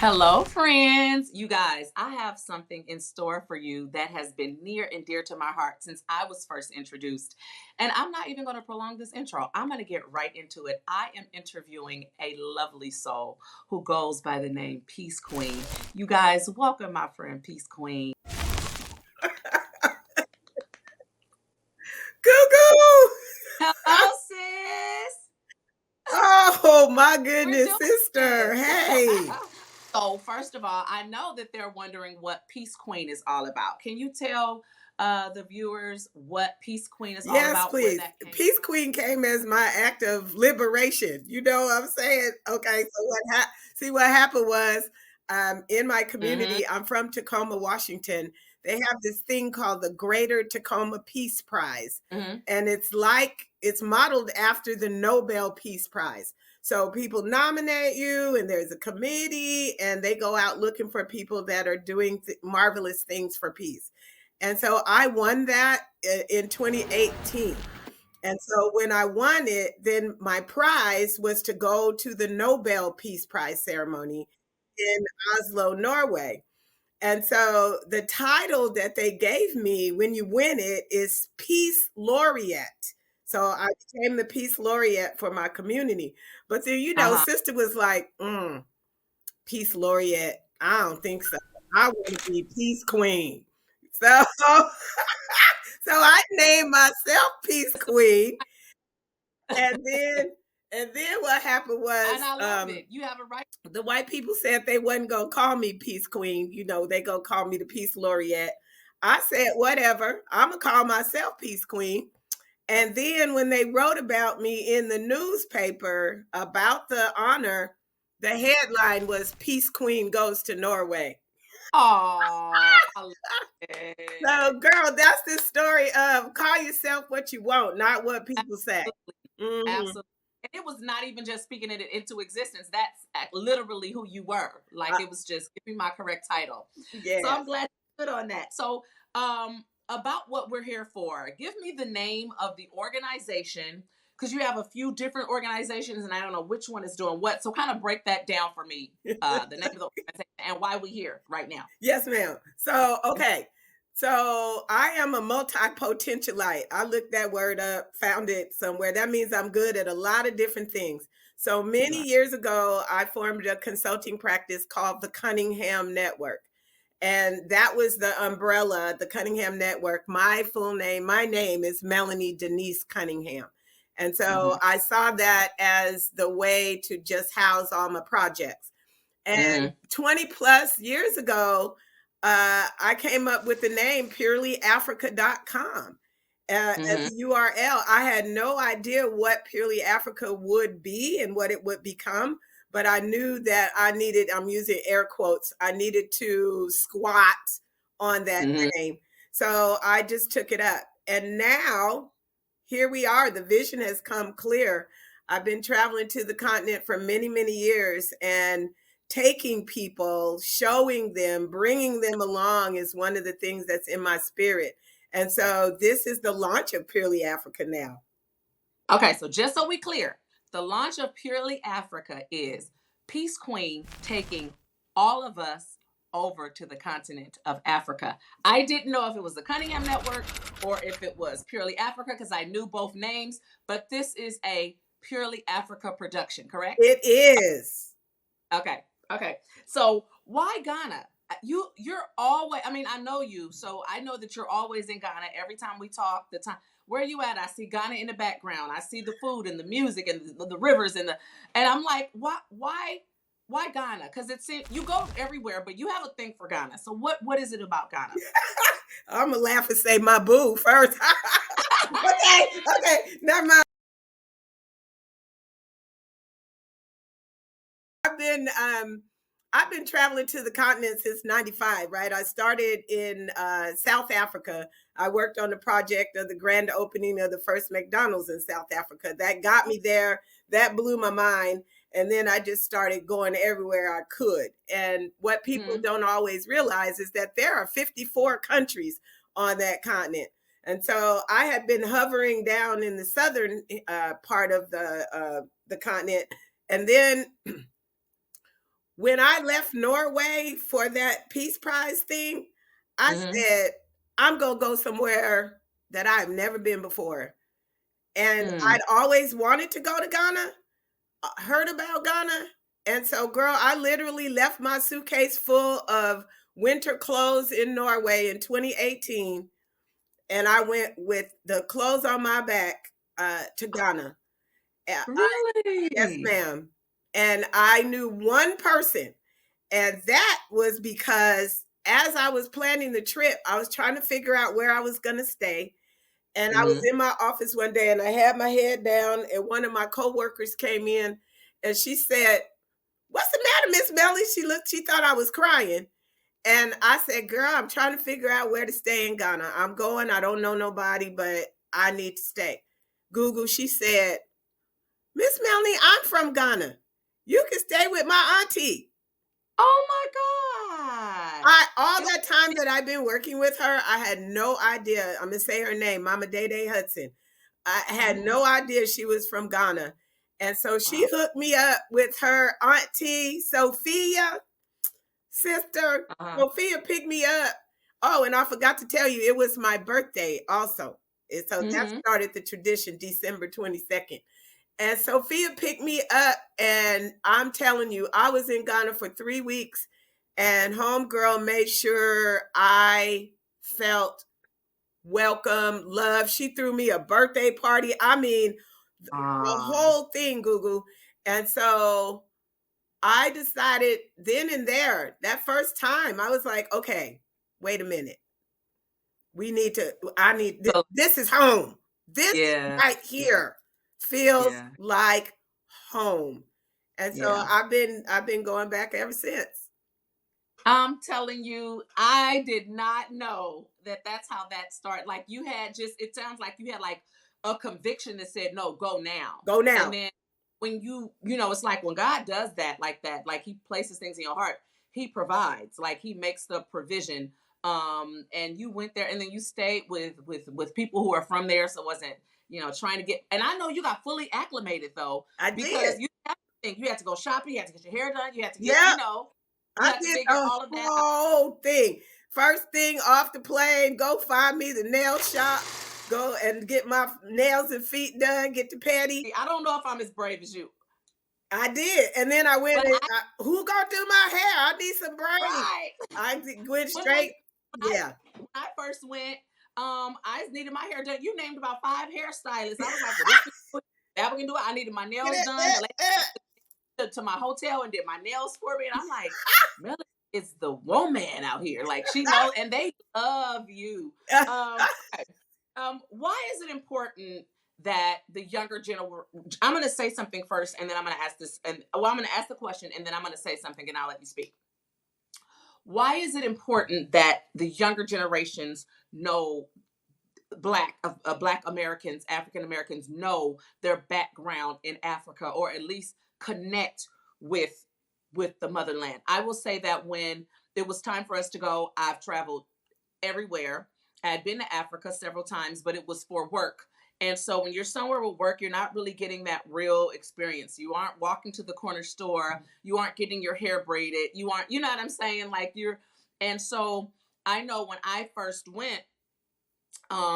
Hello, friends. You guys, I have something in store for you that has been near and dear to my heart since I was first introduced. And I'm not even going to prolong this intro. I'm going to get right into it. I am interviewing a lovely soul who goes by the name Peace Queen. You guys, welcome my friend Peace Queen. GooGoo! Hello, sis. Oh my We're goodness, doing sister. this. Hey. So, first of all, I know that they're wondering what Peace Queen is all about. Can you tell the viewers what Peace Queen is all Yes, about, where please. that came Peace from? Queen came as my act of liberation. You know what I'm saying? Okay, so see what happened was in my Mm-hmm. community, I'm from Tacoma, Washington. They have this thing called the Greater Tacoma Peace Prize. Mm-hmm. And it's modeled after the Nobel Peace Prize. So people nominate you, and there's a committee, and they go out looking for people that are doing marvelous things for peace. And so I won that in 2018. And so when I won it, then my prize was to go to the Nobel Peace Prize ceremony in Oslo, Norway. And so the title that they gave me when you win it is Peace Laureate. So I became the Peace Laureate for my community. But then, Uh-huh. sister was like, Peace Laureate. I don't think so. I want to be Peace Queen. So so I named myself Peace Queen. And then what happened And was I love it. You have a right. the white people said they wasn't gonna call me Peace Queen. They gonna call me the Peace Laureate. I said, whatever, I'm gonna call myself Peace Queen. And then when they wrote about me in the newspaper about the honor, the headline was Peace Queen goes to Norway. Oh, I love it. So, girl, that's the story of call yourself what you want, not what people say. Absolutely. Hmm. Absolutely. And it was not even just speaking it into existence. That's literally who you were. Like it was just give me my correct title. So I'm Yes. glad you put on that. So about what we're here for, give me the name of the organization because you have a few different organizations and I don't know which one is doing what. So kind of break that down for me. The name of the organization and why we're here right now. Yes, ma'am. So, okay. So, I am a multi-potentialite. I looked that word up, found it somewhere. That means I'm good at a lot of different things. So, You many are. years ago, I formed a consulting practice called the Cunningham Network. And that was the umbrella, the Cunningham Network. My full name, my name is Melanie Denise Cunningham. And so Mm-hmm. I saw that as the way to just house all my projects. And Mm-hmm. 20 plus years ago, I came up with the name purelyafrica.com as Mm-hmm. a URL. I had no idea what Purely Africa would be and what it would become, but I knew that I'm using air quotes, I needed to squat on that Mm-hmm. name. So I just took it up. And now here we are. The vision has come clear. I've been traveling to the continent for many, many years, and taking people, showing them, bringing them along is one of the things that's in my spirit. And so this is the launch of Purely Africa now. Okay, so just so we clear, the launch of Purely Africa is Peace Queen taking all of us over to the continent of Africa. I didn't know if it was the Cunningham Network or if it was Purely Africa because I knew both names, but this is a Purely Africa production, correct? It is. Okay. Okay. So why Ghana? You're always, I mean, I know you, so I know that you're always in Ghana. Every time we talk, the time where are you at? I see Ghana in the background. I see the food and the music and the rivers and I'm like, why Ghana? Because you go everywhere, but you have a thing for Ghana. So what is it about Ghana? I'm gonna laugh and say my boo first. Okay, okay, never mind. I've been um I've been traveling to the continent since 95, right? I started in South Africa. I worked on the project of the grand opening of the first McDonald's in South Africa. That got me there. That blew my mind. And then I just started going everywhere I could. And what people Hmm. don't always realize is that there are 54 countries on that continent. And so I had been hovering down in the southern part of the continent. And then When I left Norway for that Peace Prize thing, I Mm-hmm. said, I'm going to go somewhere that I've never been before. And Mm. I'd always wanted to go to Ghana, heard about Ghana. And so, girl, I literally left my suitcase full of winter clothes in Norway in 2018. And I went with the clothes on my back to Ghana. Yes, Really? ma'am. And I knew one person, and that was because as I was planning the trip, I was trying to figure out where I was going to stay. And I was Mm-hmm. in my office one day and I had my head down, and one of my coworkers came in and she said, "What's the matter, Miss Melly?" She thought I was crying. And I said, "Girl, I'm trying to figure out where to stay in Ghana. I'm going, I don't know nobody, but I need to stay." Google, she said, "Miss Melanie, I'm from Ghana. You can stay with my auntie." Oh my gosh. I all And that time that I've been working with her, I had no idea. I'm gonna say her name, Mama Day Day Hudson. I had mm-hmm. no idea she was from Ghana. And so she Wow. hooked me up with her auntie Sophia, sister. Uh-huh. Sophia picked me up. Oh, and I forgot to tell you, it was my birthday also. And so that Mm-hmm. started the tradition, December 22nd. And Sophia picked me up, and I'm telling you, I was in Ghana for 3 weeks, and homegirl made sure I felt welcome, loved. She threw me a birthday party. I mean, the Ah. whole thing, Google. And so I decided then and there, that first time, I was like, okay, wait a minute. We need to, I need, So this is home. This yeah. right Yeah. here feels Yeah. like home. And so Yeah. I've been going back ever since. I'm telling you, I did not know that that's how that started. Like you had just, it sounds like you had like a conviction that said, no, go now. Go And now. then when it's like when God does that, like he places things in your heart, he provides, like he makes the provision. And you went there and then you stayed with people who are from there. So it wasn't, trying to get, and I know you got fully acclimated though, I because did. you had to go shopping, you had to get your hair done, you had to get, Yep. you I have to did figure the all of that out. whole thing. First thing off the plane, go find me the nail shop, go and get my nails and feet done, get the patty. See, I don't know if I'm as brave as you, I did. And then I went but and who gonna do my hair? I need some braids. right. Went when I straight. when I Yeah. when I first went, I just needed my hair done. You named about 5 hairstylists. I was like, well, this can do it, that we can do it. I needed my nails done. The lady to my hotel and did my nails for me, and I'm like, Melanie is the woman out here. Like she knows, and they love you. Okay. Why is it important that the younger generation? I'm going to say something first, and then I'm going to ask this, and well, I'm going to ask the question, and then I'm going to say something, and I'll let you speak. Why is it important that the younger generations know black Americans, African Americans know their background in Africa, or at least connect with the motherland? I will say that when it was time for us to go, I've traveled everywhere. I had been to Africa several times, but it was for work. And so when you're somewhere with work, you're not really getting that real experience. You aren't walking to the corner store. You aren't getting your hair braided. You aren't, you know what I'm saying? And so I know when I first went,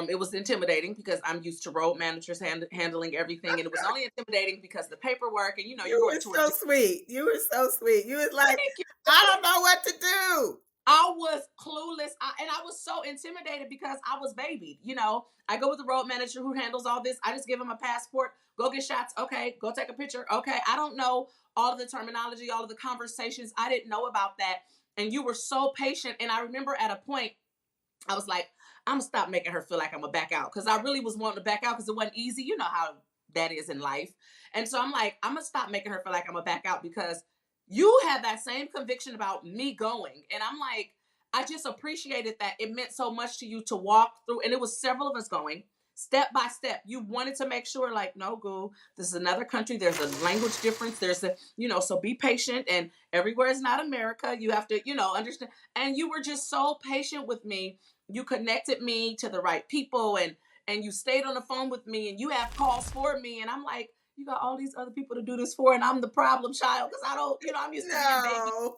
it was intimidating because I'm used to road managers handling everything. And it was only intimidating because the paperwork and, You you're going were to a so sweet. You were so sweet. You was like, thank you. I don't know what to do. I was clueless, and I was so intimidated because I was babied. I go with the road manager who handles all this. I just give him a passport, go get shots. Okay, go take a picture. Okay, I don't know all of the terminology, all of the conversations. I didn't know about that. And you were so patient. And I remember at a point, I was like, I'm gonna stop making her feel like I'm gonna back out, because I really was wanting to back out because it wasn't easy. You know how that is in life. And so I'm like, I'm gonna stop making her feel like I'm gonna back out because you had that same conviction about me going. And I'm like, I just appreciated that it meant so much to you to walk through. And it was several of us going step by step. You wanted to make sure, like, no, Goo, this is another country. There's a language difference. So be patient. And everywhere is not America. You have to, understand. And you were just so patient with me. You connected me to the right people, and you stayed on the phone with me, and you have calls for me. And I'm like, you got all these other people to do this for, and I'm the problem child because I don't, I'm used to being baby. No.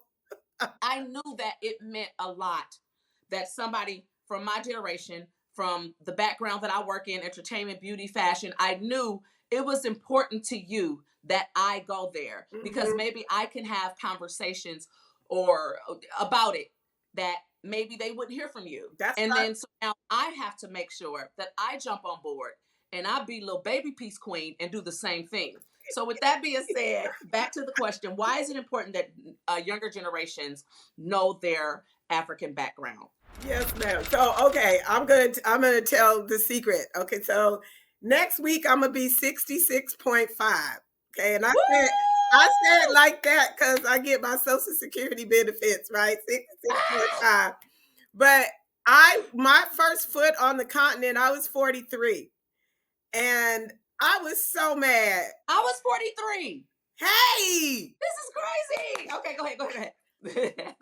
I knew that it meant a lot that somebody from my generation, from the background that I work in, entertainment, beauty, fashion, I knew it was important to you that I go there because Mhm. maybe I can have conversations or about it that maybe they wouldn't hear from you. That's And right. then so now I have to make sure that I jump on board and I be little baby Peace Queen and do the same thing. So with that being said, back to the question, why is it important that younger generations know their African background? Yes, ma'am. So, okay, I'm gonna tell the secret. Okay, so next week I'm gonna be 66.5. Okay, and I said it Woo! like that because I get my Social Security benefits, right? Ah, 66.5. But my first foot on the continent, I was 43. And I was so mad. I was 43. Hey, This is crazy. Okay, go ahead, go ahead.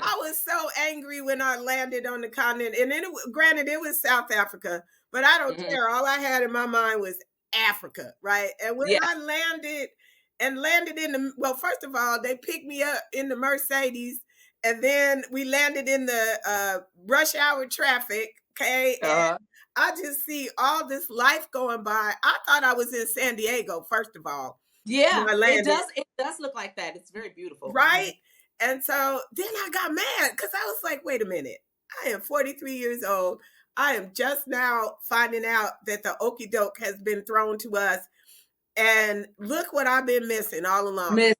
I was so angry when I landed on the continent. And then, granted, it was South Africa, but I don't Mhm. care. All I had in my mind was Africa, right? And when Yeah. I landed in the, well, first of all, they picked me up in the Mercedes, and then we landed in the rush hour traffic, okay? And Uh, I just see all this life going by. I thought I was in San Diego, first of all, when yeah, I it landed. does. It does look like that. It's very beautiful. Right? And so then I got mad because I was like, wait a minute. I am 43 years old. I am just now finding out that the okey doke has been thrown to us. And look what I've been missing all along. Miss.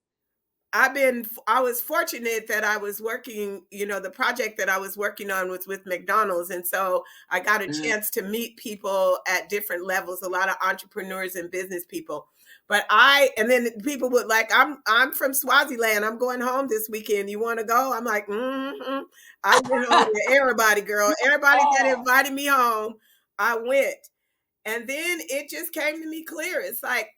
I was fortunate that I was working, the project that I was working on was with McDonald's. And so I got a Mhm. chance to meet people at different levels, a lot of entrepreneurs and business people. And then people would like, I'm from Swaziland. I'm going home this weekend. You want to go? I'm like, I went home with everybody, girl. You want Everybody that all. invited me home, I went. And then it just came to me clear. It's like,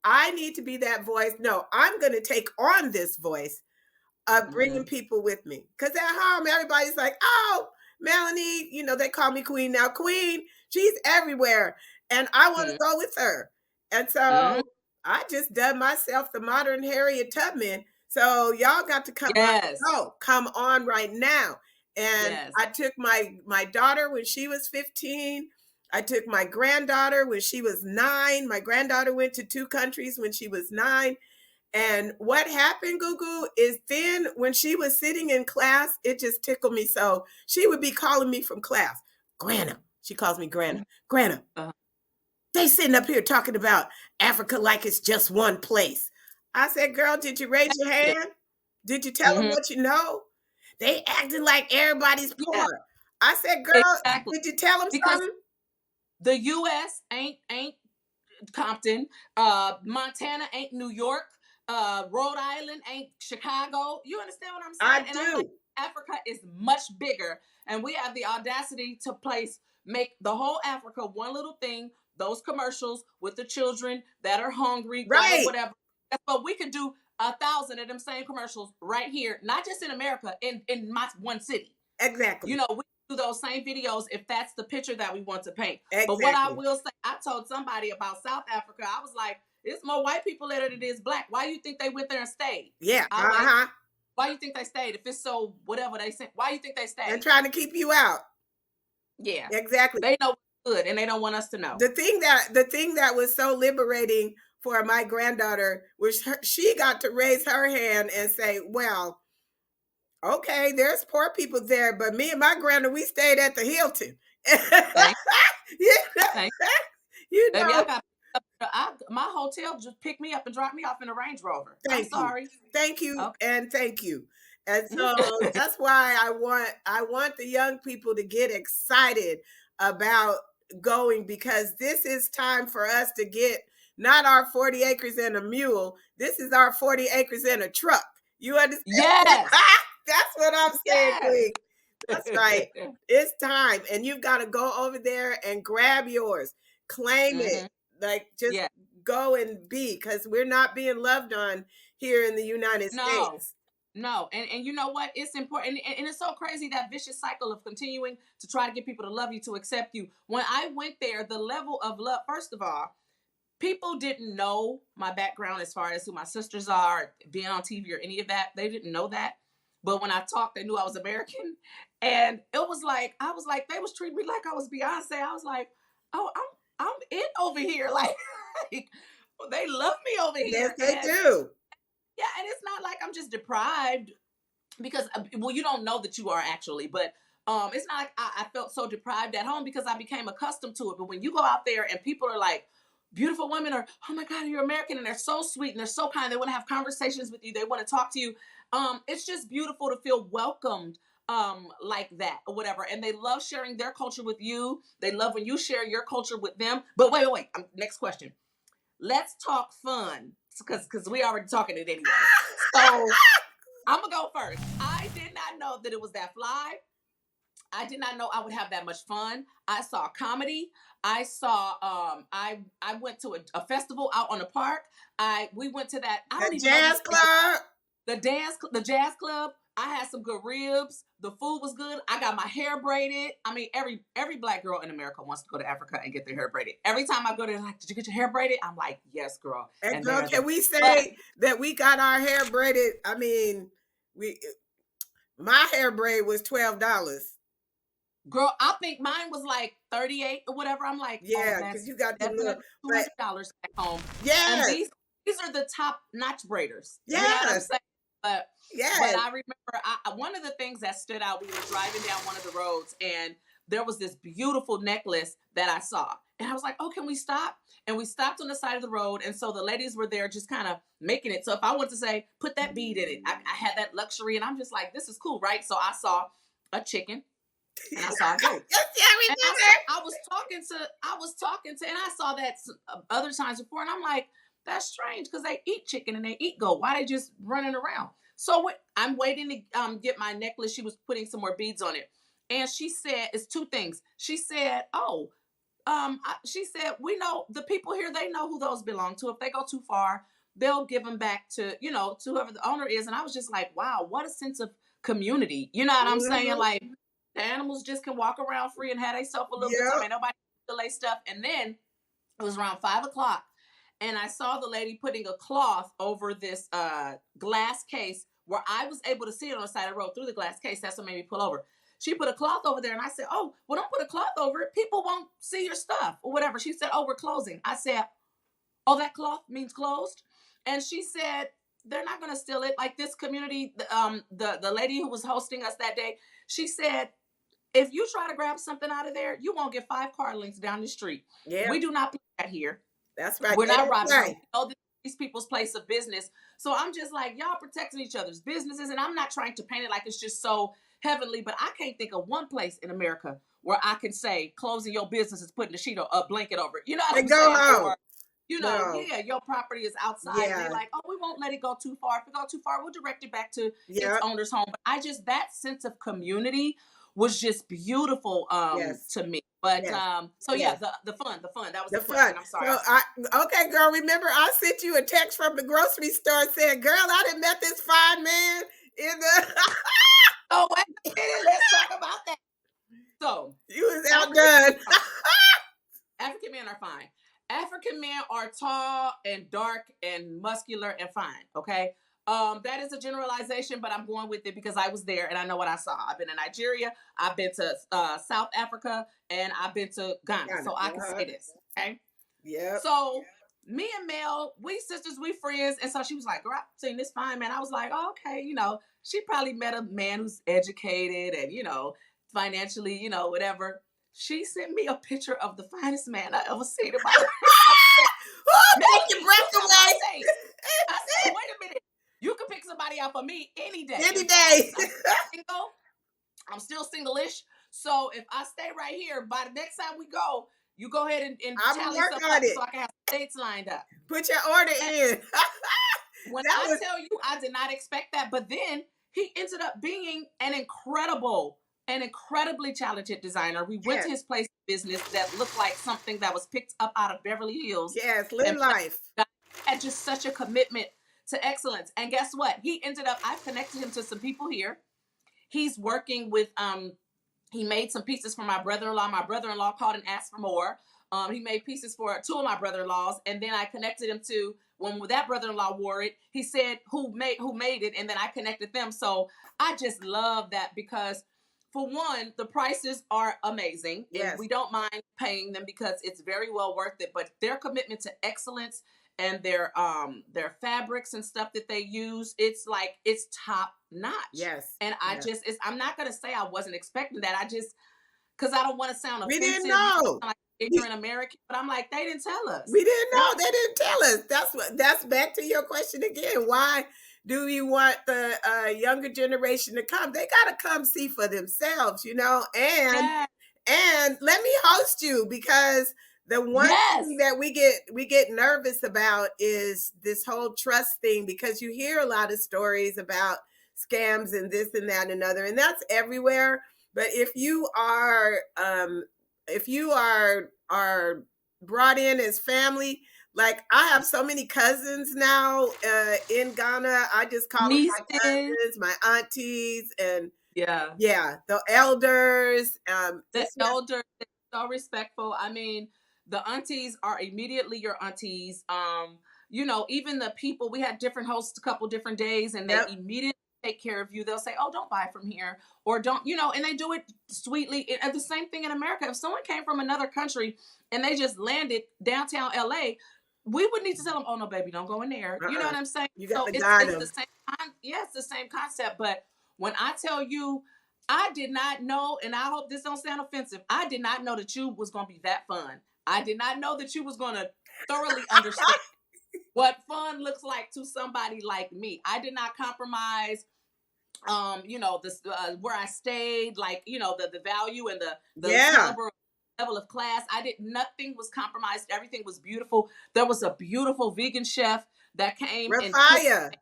I need to be that voice. No, I'm going to take on this voice of bringing Mhm. people with me. Because at home, everybody's like, oh, Melannie, they call me Queen now. Queen, she's everywhere. And I want to Mhm. go with her. And Mhm. so I just dubbed myself the modern Harriet Tubman. So y'all got to Yes. come on right now. And Yes. I took my daughter when she was 15. I took my granddaughter when she was 9. My granddaughter went to 2 countries when she was 9. And what happened, GooGoo, is then when she was sitting in class, it just tickled me so. She would be calling me from class, Grana. She calls me Grana. Mhm. Grana, Uh, they sitting up here talking about Africa like it's just one place. I said, girl, did you raise your yeah. hand? Did you tell them Mhm. what you know? They acting like everybody's Yeah. poor. I said, girl, Exactly. did you tell them Because something? the U.S. ain't Compton. Montana ain't New York. Rhode Island ain't Chicago. You understand what I'm saying? I And I'm like, do. Africa is much bigger, and we have the audacity to make the whole Africa one little thing. Those commercials with the children that are hungry, gotta Right. whatever. But we could do 1,000 of them same commercials right here, not just in America, in my one city. Exactly. We do those same videos if that's the picture that we want to paint. But what I Exactly. will say, I told somebody about South Africa. I was like, it's more white people there than it is black. Why you think they went there and stayed? Yeah. I was like, Uh-huh. why you think they stayed? If it's so whatever they said, why you think they And stayed? trying to keep you out. Yeah, Exactly. they know what's good, and they don't want us to know. The thing that was so liberating for my granddaughter was she got to raise her hand and say, "Well, okay, there's poor people there, but me and my granddaughter, we stayed at the Hilton." Thank, you know, thank, you baby. I know. got my hotel just picked me up and dropped me off in a Range Rover. I'm Thank you. sorry. Thank you Okay. and thank you. And so that's why I want the young people to get excited about going, because this is time for us to get not our 40 acres and a mule. This is our 40 acres and a truck. You understand? Yes. That's what I'm saying, Yes. Queen. That's right. It's time. And you've got to go over there and grab yours. Claim it. Hmm. Like, just Yeah. go and be, because we're not being loved on here in the United No, States. no, and you know what? It's important, and it's so crazy that vicious cycle of continuing to try to get people to love you, to accept you. When I went there, the level of love, first of all, people didn't know my background as far as who my sisters are, being on TV or any of that. They didn't know that. But when I talked, they knew I was American. And it was like, I was like, they was treating me like I was Beyonce. I was like, oh, I'm it over here. Like, they love me over Yes, here. they And do. yeah, and it's not like I'm just deprived because well, you don't know that you are actually, but it's not like I felt so deprived at home because I became accustomed to it. But when you go out there and people are like, beautiful women are, oh my God, you're American, and they're so sweet and they're so kind, they want to have conversations with you, they want to talk to you. It's just beautiful to feel welcomed like that or whatever, and they love sharing their culture with you. They love when you share your culture with them. But wait, next question. Let's talk fun because we already talking it anyway. So I'm gonna go first. I did not know that it was that fly. I did not know I would have that much fun. I saw comedy. I saw I went to a festival out on the park. We went to that. I The don't even know jazz club. the jazz club. I had some good ribs. The food was good. I got my hair braided. I mean, every black girl in America wants to go to Africa and get their hair braided. Every time I go there, like, did you get your hair braided? I'm like, yes, girl. And girl, there's can we say that we got our hair braided? I mean, my hair braid was $12. girl, I think mine was like 38 or whatever. I'm like, Yeah, oh, because that's you got the definitely little, but $200 back home. And yes, these are the top notch braiders. You know what I'm yes, saying? But yes. I remember one of the things that stood out. We were driving down one of the roads, and there was this beautiful necklace that I saw, and I was like, "Oh, can we stop?" And we stopped on the side of the road, and so the ladies were there, just kind of making it. So if I wanted to say, "Put that bead in it," I had that luxury, and I'm just like, "This is cool, right?" So I saw a chicken and I saw a goat. Yes, yeah, And remember. I was talking to, and I saw that other times before, and I'm like, that's strange because they eat chicken and they eat goat. Why they just running around? So I'm waiting to get my necklace. She was putting some more beads on it, and she said, it's two things. She said, oh, she said, we know the people here. They know who those belong to. If they go too far, they'll give them back to to whoever the owner is. And I was just like, wow, what a sense of community. You know what I'm saying? Mm-hmm. Like the animals just can walk around free and have themselves a little good time. Yep. Ain't nobody delay stuff. And then it was around 5 o'clock, and I saw the lady putting a cloth over this glass case where I was able to see it on the side of the road through the glass case. That's what made me pull over. She put a cloth over there, and I said, "Oh, well, don't put a cloth over it. People won't see your stuff or whatever." She said, "Oh, we're closing." I said, "Oh, that cloth means closed," and she said, "They're not going to steal it." Like this community, the lady who was hosting us that day, she said, if you try to grab something out of there, you won't get 5 car links down the street. Yeah, We do not play that here. that's right. We're They not don't robbing. play. We know these people's place of business. So I'm just like, y'all protecting each other's businesses. And I'm not trying to paint it like it's just so heavenly, but I can't think of one place in America where I can say closing your business is putting a sheet or a blanket over it. You know what And I'm go saying? home. Or, No. yeah, your property is outside. And Yeah. they're like, oh, we won't let it go too far. If it go too far, we'll direct it back to its Yep. owner's home. But that sense of community was just beautiful Yes. to me. But Yes. so Yes. yeah, the fun. That was The the question. fun. I'm sorry. So okay, girl. Remember, I sent you a text from the grocery store saying, "Girl, I done met this fine man in the." Oh, wait a minute. Let's talk about that. So You was outdone. African men are fine. African men are tall and dark and muscular and fine. Okay. That is a generalization, but I'm going with it because I was there and I know what I saw. I've been to Nigeria, I've been to South Africa, and I've been to Ghana. So I can say this. Okay. Yep. So me and Mel, we sisters, we friends. And so she was like, girl, I've seen this fine man. I was like, oh, okay, she probably met a man who's educated and, financially, whatever. She sent me a picture of the finest man I ever seen in my life. Take your breath away. I said, wait a minute. You can pick somebody out for me any day. Any day. I'm still single-ish. So if I stay right here, by the next time we go, you go ahead and tally work something on up it. so I can have dates lined up. Put your order in. When I tell you, I did not expect that. But then he ended up being an incredibly talented designer. We went to his place of business that looked like something that was picked up out of Beverly Hills. Yes, live life. Had just such a commitment to excellence. And guess what? I've connected him to some people here. He's working with, he made some pieces for my brother-in-law. My brother-in-law called and asked for more. He made pieces for two of my brother-in-laws, and then I connected him to when that brother-in-law wore it. He said who made it, and then I connected them. So I just love that because, for one, the prices are amazing, and Yes. we don't mind paying them because it's very well worth it. But their commitment to excellence and their fabrics and stuff that they use, it's like it's top notch. Yes. And Yes. I'm not gonna say I wasn't expecting that. I just, because I don't want to sound We didn't offensive, know. like We, ignorant American, but I'm like, they didn't tell us. we didn't They know. They didn't tell us. That's back to your question again. Why do you want the younger generation to come? They gotta come see for themselves, yeah. and let me host you, because the one thing Yes. that we get nervous about is this whole trust thing, because you hear a lot of stories about scams and this and that and another, and that's everywhere. But if you are brought in as family, like I have so many cousins now in Ghana. I just call them my Nieces. cousins, my aunties, and Yeah. yeah, the elders. The It's not. elders, they're so respectful. I mean, the aunties are immediately your aunties. Even the people, we had different hosts a couple different days, and they Yep. immediately take care of you. They'll say, "Oh, don't buy from here," or "Don't," and they do it sweetly. And the same thing in America. If someone came from another country and they just landed downtown LA, we would need to tell them, "Oh no, baby, don't go in there." You know Uh-uh. what I'm saying? You got So to it's guide it's the them. same. Yeah, it's the same concept. But when I tell you, I did not know, and I hope this don't sound offensive, I did not know that you was going to be that fun. I did not know that you was going to thoroughly understand what fun looks like to somebody like me. I did not compromise this where I stayed, like, the value and the Yeah. caliber level of class. Nothing was compromised. Everything was beautiful. There was a beautiful vegan chef that came and cooked. Rafia.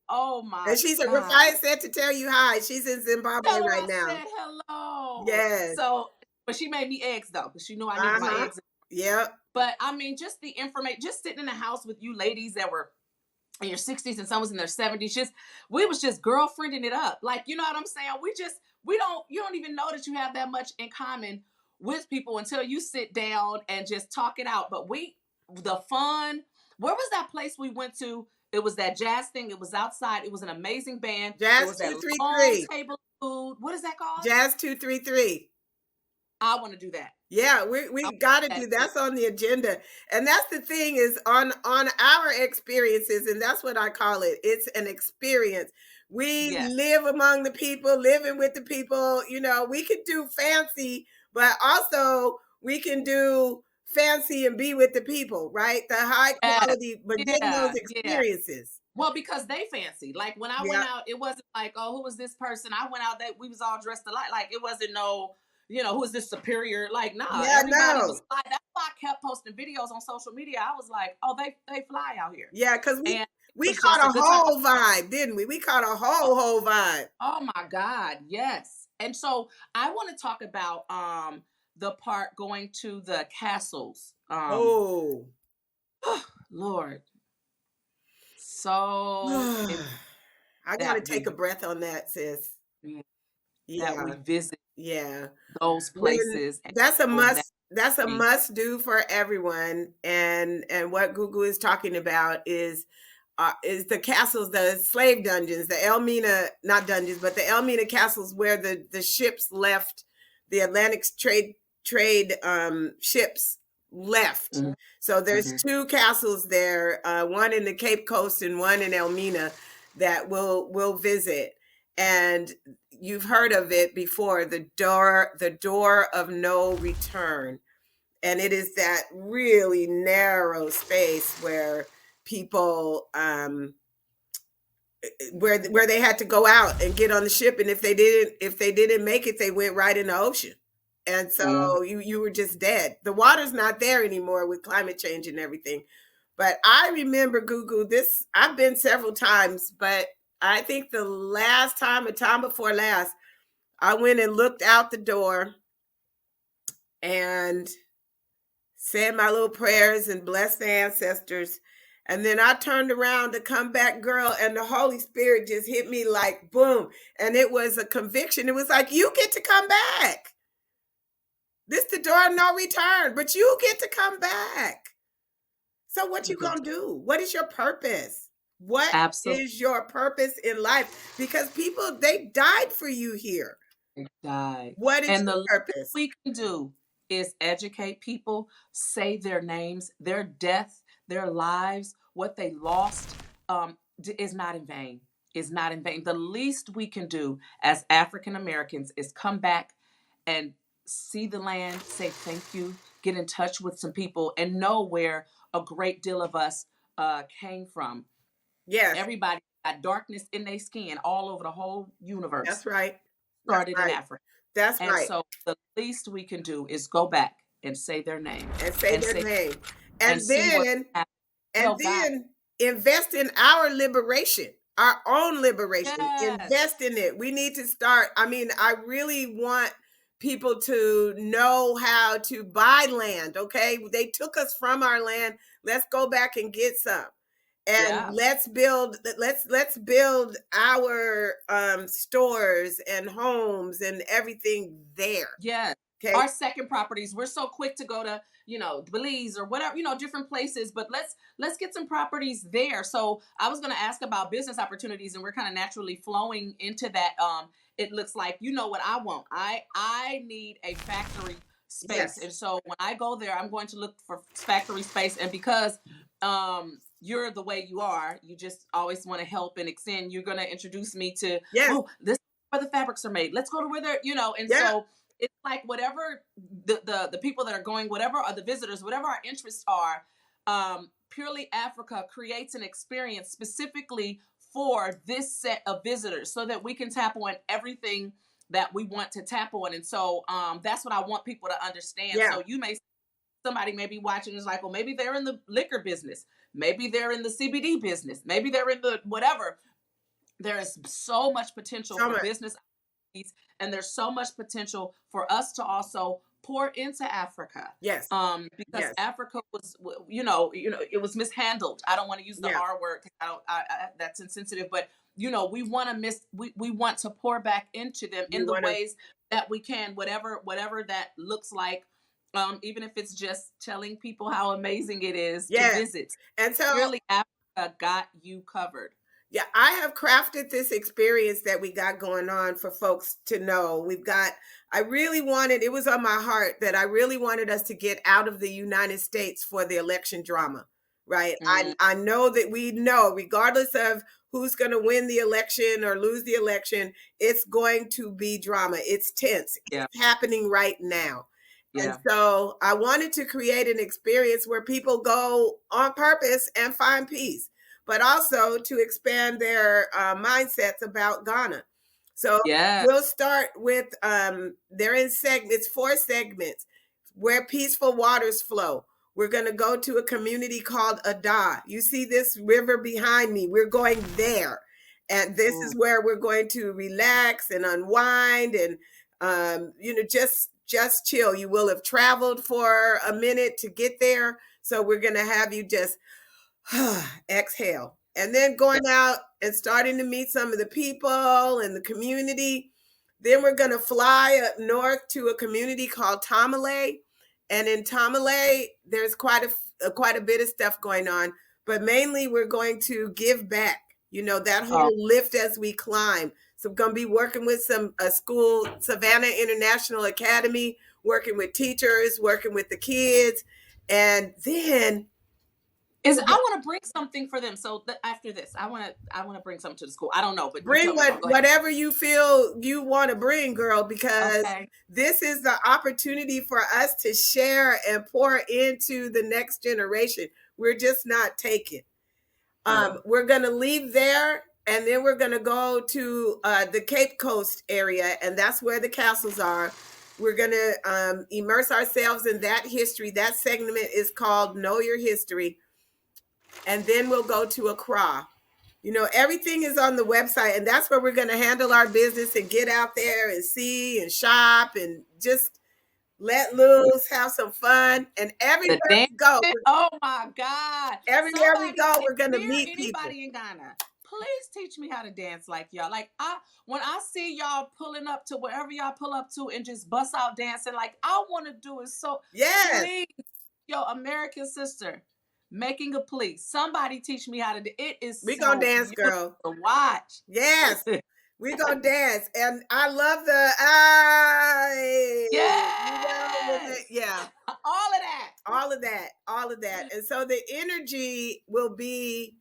Oh And my she said, God. Rafia said to tell you hi. She's in Zimbabwe Tell her right I now. said hello. Yes. So, but she made me eggs though, because she knew I needed my Uh-huh. eggs. Yep. But I mean, just the information, just sitting in the house with you ladies that were in your 60s and some was in their 70s, we was just girlfriending it up. Like, you know what I'm saying? You don't even know that you have that much in common with people until you sit down and just talk it out. But the fun, where was that place we went to? It was that jazz thing. It was outside. It was an amazing band. It Jazz was that long 233. table of food. What is that called? Jazz 233. I want to do that. Yeah, I we want got to that do too. that's on the agenda. And that's the thing is on our experiences, and that's what I call it. It's an experience. We Yes. live among the people, living with the people. We could do fancy, but also we can do fancy and be with the people, right? The high Yes. quality, but getting those Yeah. Yeah. experiences. Well, because they fancy. Like when I Yeah. went out, it wasn't like, oh, who was this person? I went out that we was all dressed alike. Like it wasn't no, who is this superior? Like, nah, Yeah, everybody was no. fly. That's why I kept posting videos on social media. I was like, oh, they fly out here. Yeah, because we And it we was just caught a a good time. whole vibe, didn't we? We caught a whole vibe. Oh my God, yes. And so I want to talk about the part going to the castles. Oh. Lord. So I got to that take a we breath on that, sis. that we Yeah. visit Yeah. those When places and that's a know that must that's a we must do for everyone. And what Google is talking about is the castles, the slave dungeons, the Elmina, not dungeons, but the Elmina castles where the ships left, the Atlantic trade ships left. Mhm, So there's mhm. two castles there, one in the Cape Coast and one in Elmina that we'll visit. And you've heard of it before, the door of no return. And it is that really narrow space where people where they had to go out and get on the ship, and if they didn't make it, they went right in the ocean. And Mm. so you were just dead. The water's not there anymore with climate change and everything. But I remember, Google, this, I've been several times, but I think the last time, a time before last, I went and looked out the door and said my little prayers and blessed the ancestors. And then I turned around to come back, girl, and the Holy Spirit just hit me like boom. And it was a conviction. It was like, you get to come back. This the door of no return, but you get to come back. So what You you get gonna do? What is your purpose? What absolutely is your purpose in life? Because people, they died for you here. die. What is And your the least purpose? we can do is educate people, say their names, their death, their lives, what they lost, is not in vain. Is not in vain. The least we can do as African Americans is come back and see the land, say thank you, get in touch with some people, and know where a great deal of us came from. Yes, Everybody got darkness in their skin all over the whole that's universe right. That's started in right. Africa. That's And right. so the least we can do is go back and say their name And say and their say name. and And see what then happened. and Tell God. then invest in our liberation, our own liberation. Yes. Invest in it. We need to start. I mean, I really want people to know how to buy land. Okay, they took us from our land. Let's go back and get some, and Yeah. let's build our stores and homes and everything there. Yes. Okay. Our second properties. We're so quick to go to, Belize or whatever, different places, but let's get some properties there. So I was gonna ask about business opportunities, and we're kind of naturally flowing into that. It looks like you know what I want. I need a factory space. Yes. And so when I go there, I'm going to look for factory space. And because you're the way you are, you just always want to help and extend, you're gonna introduce me to, Yes. oh, this is where the fabrics are made. Let's go to where they're, and Yeah. so it's like whatever the people that are going, whatever are the visitors, whatever our interests are, Purely Africa creates an experience specifically for this set of visitors so that we can tap on everything that we want to tap on. And so that's what I want people to understand. Yeah. So somebody may be watching is like, well, maybe they're in the liquor business, maybe they're in the CBD business, maybe they're in the whatever. There is so much potential So for much. business, and there's so much potential for us to also pour into Africa. Yes. Because Yes. Africa was, it was mishandled. I don't want to use the Yeah. R word because that's insensitive, but we want to we want to pour back into them We in the want to. ways that we can, whatever that looks like. Even if it's just telling people how amazing it is to Yes. visit. And so, Really, Africa got you covered. yeah, I have crafted this experience that we got going on for folks to know. I really wanted, it was on my heart that I really wanted us to get out of the United States for the election drama, right? Mm, I know that we know, regardless of who's going to win the election or lose the election, it's going to be drama. It's tense. yeah, It's happening right now. And yeah, so I wanted to create an experience where people go on purpose and find peace, but also to expand their mindsets about Ghana. So yeah. we'll start with they're in segments, 4 segments where peaceful waters flow. We're going to go to a community called Ada. You see this river behind me. We're going there. And this Ooh, is where we're going to relax and unwind and just chill. You will have traveled for a minute to get there. So we're going to have you just exhale. And then yeah. going out and starting to meet some of the people and the community. Then we're going to fly up north to a community called Tamale. And in Tamale, there's quite a bit of stuff going on, but mainly we're going to give back. That Oh, whole lift as we climb. So I'm going to be working with a school, Savannah International Academy, working with teachers, working with the kids. And then I want to bring something for them. So after this, I want to bring something to the school. I don't know, but you bring tell me. Go ahead. whatever you feel you want to bring, girl, because Okay. this is the opportunity for us to share and pour into the next generation. We're just not taking. Yeah. We're going to leave there, and then we're going to go to the Cape Coast area, and that's where the castles are. We're going to immerse ourselves in that history. That segment is called Know Your History. And then we'll go to Accra. Everything is on the website, and that's where we're going to handle our business and get out there and see and shop and just let loose, have some fun. And The everywhere dance. we go, Oh my God. everywhere we Somebody, go, if we're going to near meet people. anybody in Ghana, please teach me how to dance like y'all. Like when I see y'all pulling up to wherever y'all pull up to and just bust out dancing, like I want to do it. So Yes. please, yo, American sister, making a plea. Somebody teach me how to do it. Is We gonna so dance, beautiful girl. to watch. Yes. We gonna dance. And I love the I Yes. yeah. All of that. All of that. All of that. And so the energy will be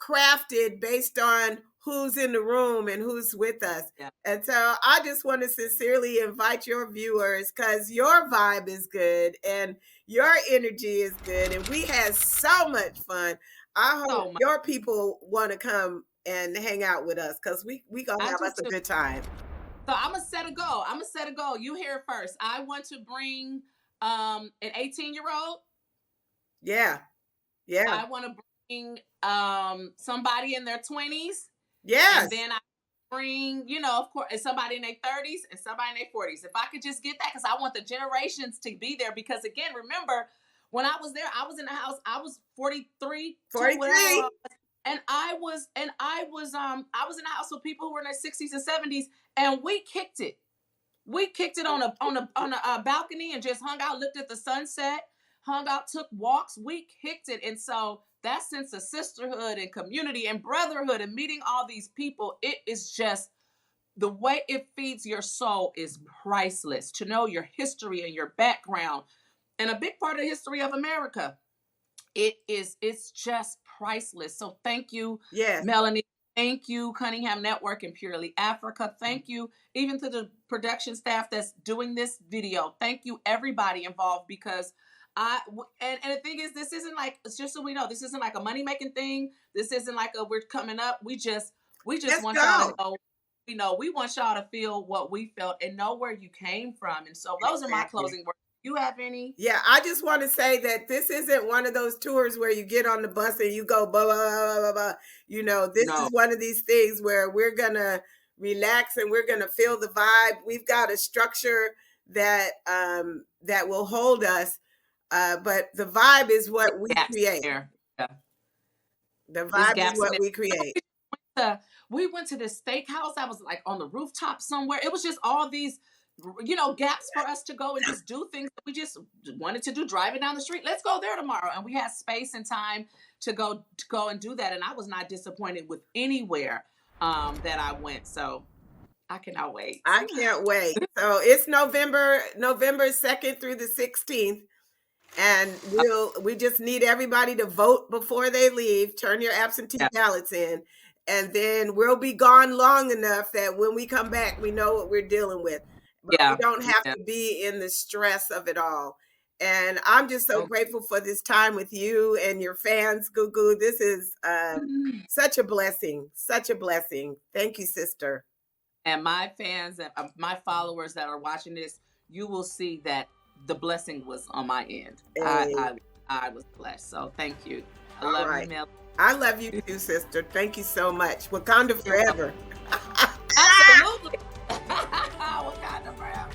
crafted based on who's in the room and who's with us. Yeah. And so I just want to sincerely invite your viewers, because your vibe is good and your energy is good. And we had so much fun. I hope So much. your people want to come and hang out with us, because we going to I have do us a too. good time. So I'm gonna set a goal. I'm gonna set a goal. You hear it first. I want to bring an 18-year-old. Yeah. Yeah. I want to bring somebody in their 20s, and Yes. then I bring, you know, of course, somebody in their 30s and somebody in their 40s. If I could just get that, because I want the generations to be there. Because again, remember, when I was there, I was in the house. I was 43, 43. whatever, and I was in the house with people who were in their 60s and 70s, and we kicked it. We kicked it on a balcony and just hung out, looked at the sunset, hung out, took walks. We kicked it, and so that sense of sisterhood and community and brotherhood and meeting all these people, it is just the way it feeds your soul is priceless. To know your history and your background, and a big part of the history of America, it's just priceless. So thank you, Yes. Melannie. Thank you, Cunningham Network and Purely Africa. Thank you even to the production staff that's doing this video. Thank you, everybody involved, because and the thing is, this isn't like, it's just so we know, this isn't like a money-making thing. This isn't like a we're coming up. We just Let's want go. y'all to know, you know, we want y'all to feel what we felt and know where you came from. And so those are my closing words. You have any? Yeah, I just want to say that this isn't one of those tours where you get on the bus and you go blah blah blah blah blah. You know, this No. is one of these things where we're gonna relax and we're gonna feel the vibe. We've got a structure that that will hold us, but the vibe is what we create. There. Yeah. The There's vibe is gaps in what there. we create. We went to this steakhouse. I was like on the rooftop somewhere. It was just all these, you know, gaps for us to go and just do things that we just wanted to do, driving down the street. Let's go there tomorrow. And we had space and time to go and do that. And I was not disappointed with anywhere that I went. So I cannot wait. I can't wait. So it's November 2nd through the 16th. And we just need everybody to vote before they leave. Turn your absentee ballots in. And then we'll be gone long enough that when we come back, we know what we're dealing with. But we don't have to be in the stress of it all. And I'm just so grateful for this time with you and your fans, GooGoo. This is such a blessing, such a blessing. Thank you, sister. And my fans and my followers that are watching this, you will see that the blessing was on my end. Hey. I was blessed. So thank you. I love you, Mel. I love you too, sister. Thank you so much. Wakanda forever. Absolutely. Wakanda forever.